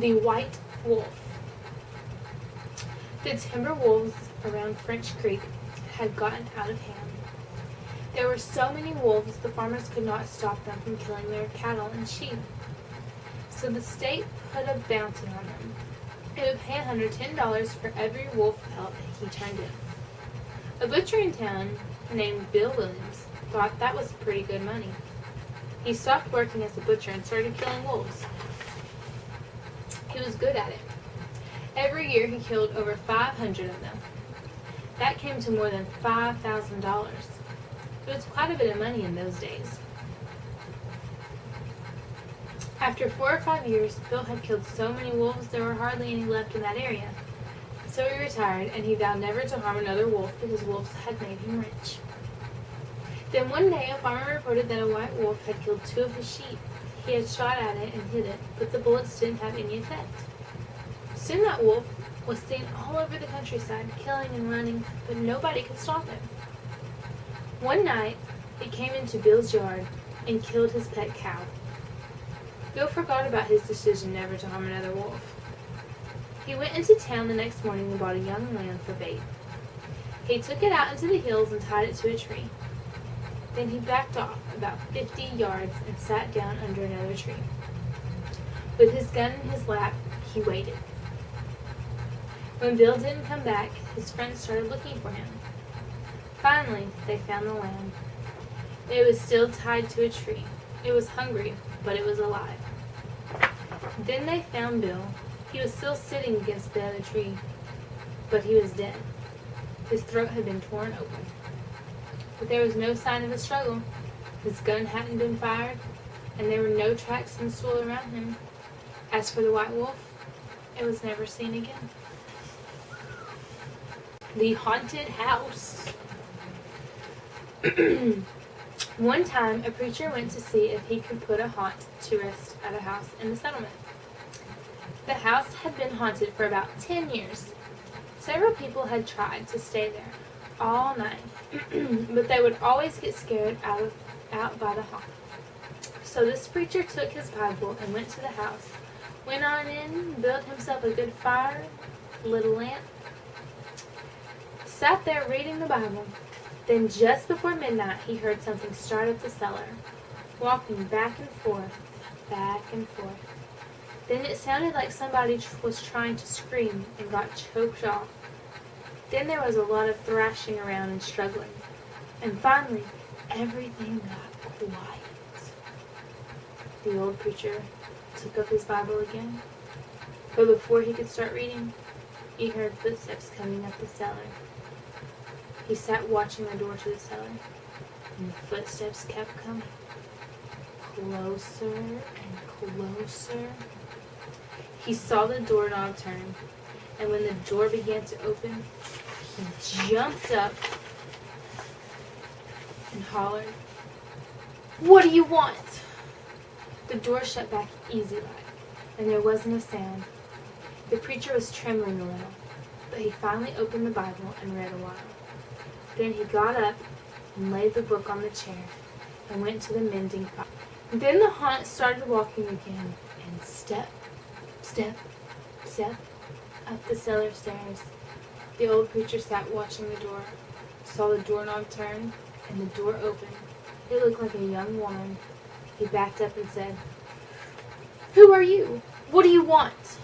The White Wolf. The timber wolves around French Creek had gotten out of hand. There were so many wolves the farmers could not stop them from killing their cattle and sheep. So the state put a bounty on them. It would pay $110 for every wolf pelt he turned in. A butcher in town named Bill Williams thought that was pretty good money. He stopped working as a butcher and started killing wolves. He was good at it. Every year he killed over 500 of them. That came to more than $5,000. It was quite a bit of money in those days. After 4 or 5 years, Bill had killed so many wolves there were hardly any left in that area. So he retired, and he vowed never to harm another wolf because wolves had made him rich. Then one day a farmer reported that a white wolf had killed 2 of his sheep. He had shot at it and hit it, but the bullets didn't have any effect. Soon that wolf was seen all over the countryside, killing and running, but nobody could stop him. One night, it came into Bill's yard and killed his pet cow. Bill forgot about his decision never to harm another wolf. He went into town the next morning and bought a young lamb for bait. He took it out into the hills and tied it to a tree. Then he backed off about 50 yards and sat down under another tree. With his gun in his lap, he waited. When Bill didn't come back, his friends started looking for him. Finally, they found the lamb. It was still tied to a tree. It was hungry, but it was alive. Then they found Bill. He was still sitting against the other tree, but he was dead. His throat had been torn open. But there was no sign of a struggle. His gun hadn't been fired, and there were no tracks in the soil around him. As for the white wolf, it was never seen again. The Haunted House. One time, a preacher went to see if he could put a haunt to rest at a house in the settlement. The house had been haunted for about 10 years. Several people had tried to stay there all night, but they would always get scared out by the haunt. So this preacher took his Bible and went to the house, went on in, built himself a good fire, lit a lamp, sat there reading the Bible. Then just before midnight, he heard something start up the cellar, walking back and forth, back and forth. Then it sounded like somebody was trying to scream and got choked off. Then there was a lot of thrashing around and struggling. And finally, everything got quiet. The old preacher took up his Bible again. But before he could start reading, he heard footsteps coming up the cellar. He sat watching the door to the cellar, and the footsteps kept coming. Closer and closer. He saw the doorknob turn, and when the door began to open, he jumped up and hollered, "What do you want?" The door shut back easy-like, and there wasn't a sound. The preacher was trembling a little, but he finally opened the Bible and read a while. Then he got up and laid the book on the chair and went to the mending pot. Then the haunt started walking again, and step, step, step, up the cellar stairs. The old preacher sat watching the door, saw the doorknob turn, and the door open. It looked like a young woman. He backed up and said, "Who are you? What do you want?"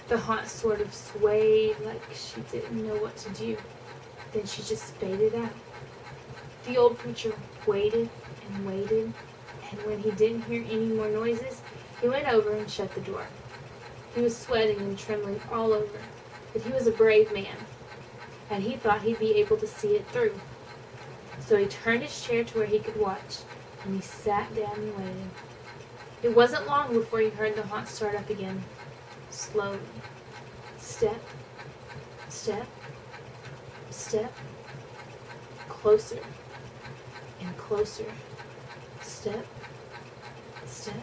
The haunt sort of swayed like she didn't know what to do. Then she just faded out. The old preacher waited and waited, and when he didn't hear any more noises, he went over and shut the door. He was sweating and trembling all over, but he was a brave man, and he thought he'd be able to see it through. So he turned his chair to where he could watch, and he sat down and waited. It wasn't long before he heard the haunt start up again, slowly. Step, step, step, closer and closer, step, step,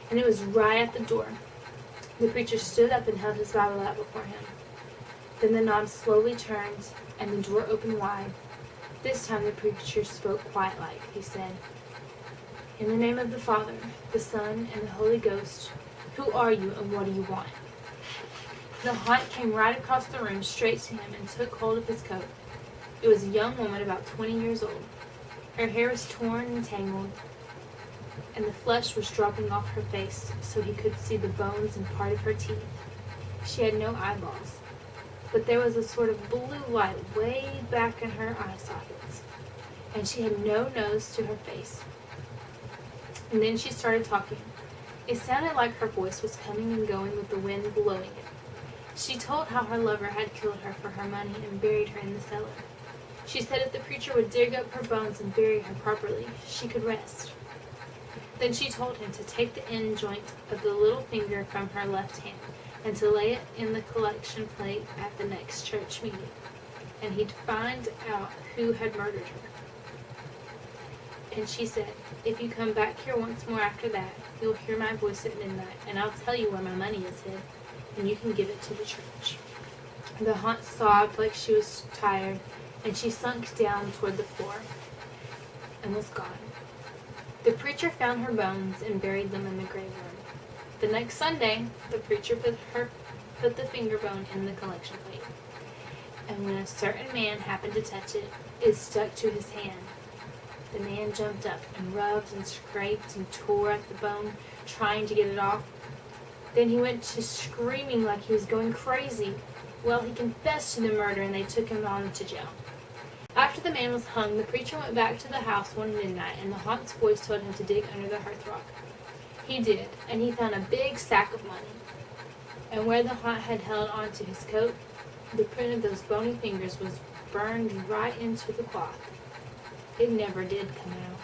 and it was right at the door. The preacher stood up and held his Bible out before him. Then the knob slowly turned, and the door opened wide. This time the preacher spoke quiet-like. He said, "In the name of the Father, the Son, and the Holy Ghost, Who are you, and what do you want?" The haunt came right across the room straight to him and took hold of his coat. It was a young woman about 20 years old. Her hair was torn and tangled, and the flesh was dropping off her face so he could see the bones and part of her teeth. She had no eyeballs, but there was a sort of blue light way back in her eye sockets, and she had no nose to her face. And then she started talking. It sounded like her voice was coming and going with the wind blowing it. She told how her lover had killed her for her money and buried her in the cellar. She said if the preacher would dig up her bones and bury her properly, she could rest. Then she told him to take the end joint of the little finger from her left hand and to lay it in the collection plate at the next church meeting, and he'd find out who had murdered her. And she said, "If you come back here once more after that, you'll hear my voice at midnight, and I'll tell you where my money is hid, and you can give it to the church." The haunt sobbed like she was tired, and she sunk down toward the floor and was gone. The preacher found her bones and buried them in the grave room. The next Sunday, the preacher put the finger bone in the collection plate, and when a certain man happened to touch it, it stuck to his hand. The man jumped up and rubbed and scraped and tore at the bone, trying to get it off. Then he went to screaming like he was going crazy. Well, he confessed to the murder, and they took him on to jail. After the man was hung, the preacher went back to the house one midnight, and the haunt's voice told him to dig under the hearthrug. He did, and he found a big sack of money. And where the haunt had held onto his coat, the print of those bony fingers was burned right into the cloth. It never did come out.